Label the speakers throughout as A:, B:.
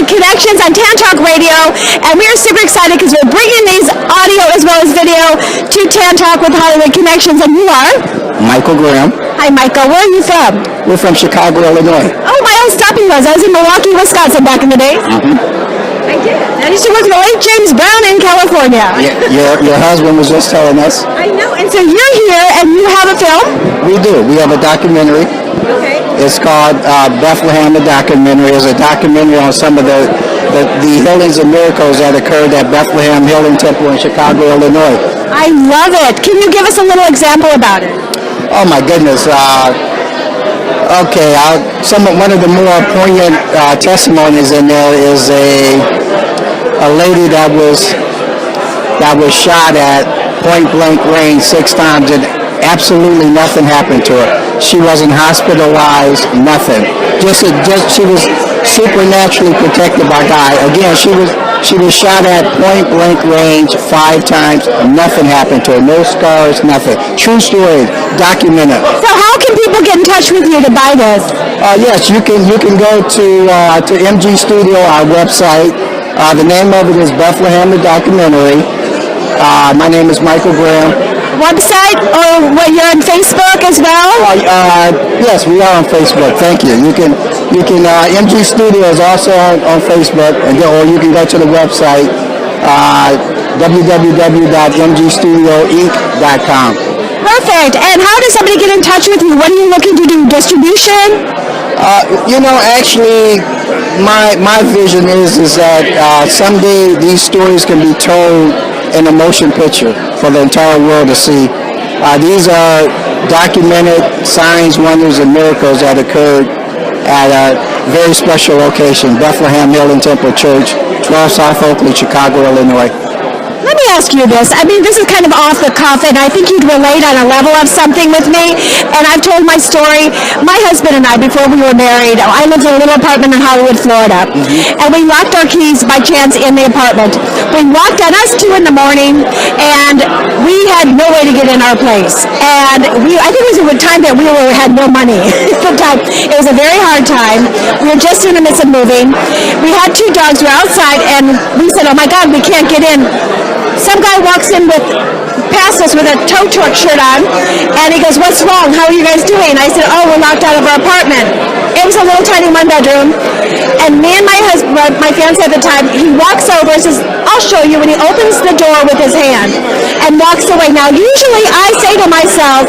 A: Connections on Tan Talk Radio, and we are super excited because we're bringing these audio as well as video to Tan Talk with Hollywood Connections, and you are?
B: Michael Graham.
A: Hi, Michael. Where are you from?
B: We're from Chicago, Illinois.
A: Oh, my old stopping was. I was in Milwaukee, Wisconsin back in the day. I did. I used to work with the late James Brown in California.
B: Your husband was just telling us.
A: I know. And so you're here, and you have a film?
B: We do. We have a documentary.
A: Okay.
B: It's called Bethlehem, the documentary. It's a documentary on some of the healings and miracles that occurred at Bethlehem Healing Temple in Chicago, Illinois.
A: I love it. Can you give us a little example about it?
B: Oh my goodness. Okay, one of the more poignant testimonies in there is a lady that was shot at point blank range 6 times and absolutely nothing happened to her. She wasn't hospitalized, nothing. She was supernaturally protected by God. Again, she was shot at point blank range 5 times, nothing happened to her. No scars, nothing. True story, documented.
A: So how can people get in touch with you to buy this?
B: Yes, you can go to MG Studio, our website. The name of it is Bethlehem, the documentary. My name is Michael Graham.
A: Website, or what, you're on Facebook as well?
B: Yes, we are on Facebook. Thank you. You can MG Studio is also on Facebook, or you can go to the website www.mgstudioinc.com.
A: Perfect. And how does somebody get in touch with you? What are you looking to do? Distribution?
B: Actually, my vision is that someday these stories can be told in a motion picture for the entire world to see. These are documented signs, wonders, and miracles that occurred at a very special location, Bethlehem Healing Temple Church, 12 South Oakley, Chicago, Illinois.
A: Let me ask you this. I mean, this is kind of off the cuff, and I think you'd relate on a level of something with me. And I've told my story. My husband and I, before we were married, I lived in a little apartment in Hollywood, Florida. And we locked our keys by chance in the apartment. We walked at us 2 in the morning, and we had no way to get in our place. And I think it was a time that we had no money at the time. It was a very hard time. We were just in the midst of moving. We had 2 dogs. We were outside, and we said, oh my God, we can't get in. Some guy walks in past us with a tow truck shirt on, and he goes, what's wrong? How are you guys doing? I said, oh, we're locked out of our apartment. It was a little tiny 1-bedroom, and me and my husband, my fiance at the time, he walks over and says, I'll show you, and he opens the door with his hand and walks away. Now, usually I say to myself,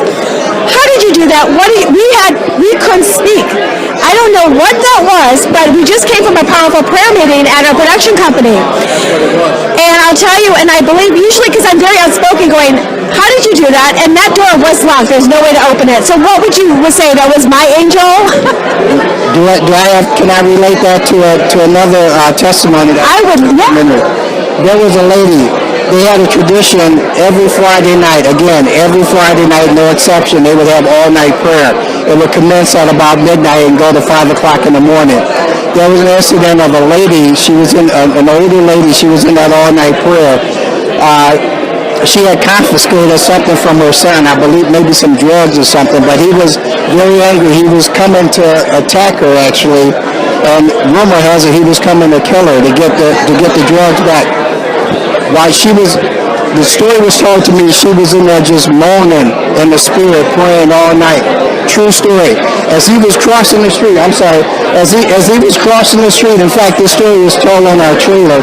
A: how did you do that? We couldn't speak. I don't know what that was, but we just came from a powerful prayer meeting at our production company. And I'll tell you, and I believe, usually because I'm very outspoken, going, how did you do that? And that door was locked. There's no way to open it. So what would you say? That was my angel?
B: Can I relate that to another testimony?
A: I would, yeah.
B: There was a lady. They had a tradition every Friday night. Again, every Friday night, no exception. They would have all-night prayer. It would commence at about midnight and go to 5 o'clock in the morning. There was an incident of a lady. She was an older lady. She was in that all-night prayer. She had confiscated something from her son. I believe maybe some drugs or something. But he was very angry. He was coming to attack her, actually. And rumor has it he was coming to kill her to get the drugs back. While the story was told to me, she was in there just moaning in the spirit, praying all night. True story. As he was crossing the street, as he was crossing the street, in fact, this story was told on our trailer,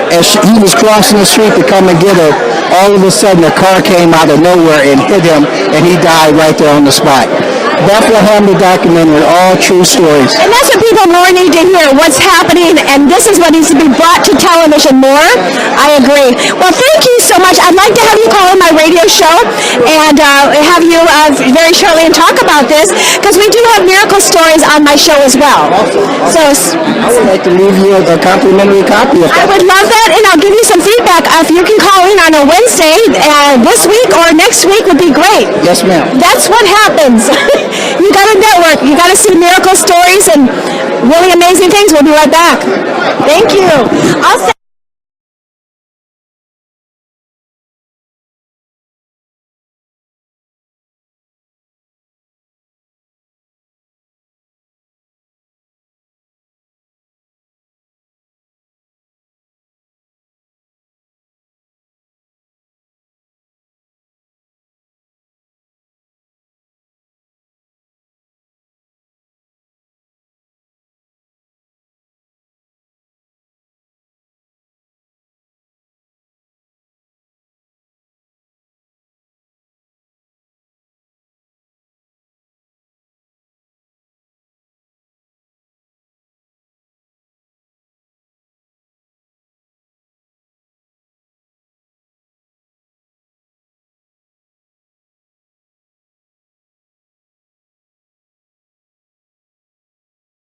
B: as he was crossing the street to come and get her, all of a sudden a car came out of nowhere and hit him, and he died right there on the spot. Bethlehem, the documentary, all true stories.
A: And that's what people more need to hear, what's happening, and this is what needs to be brought to television more. I agree. Well, thank you so much. I'd like to have you call in my radio show and have you very shortly and talk about this, because we do have miracle stories on my show as well. So
B: I would like to leave you a complimentary copy of that.
A: I would love that, and I'll give you some feedback. If you can call in on a Wednesday this week or next week would be great.
B: Yes, ma'am.
A: That's what happens. You got to network. You got to see miracle stories and really amazing things. We'll be right back. Thank you.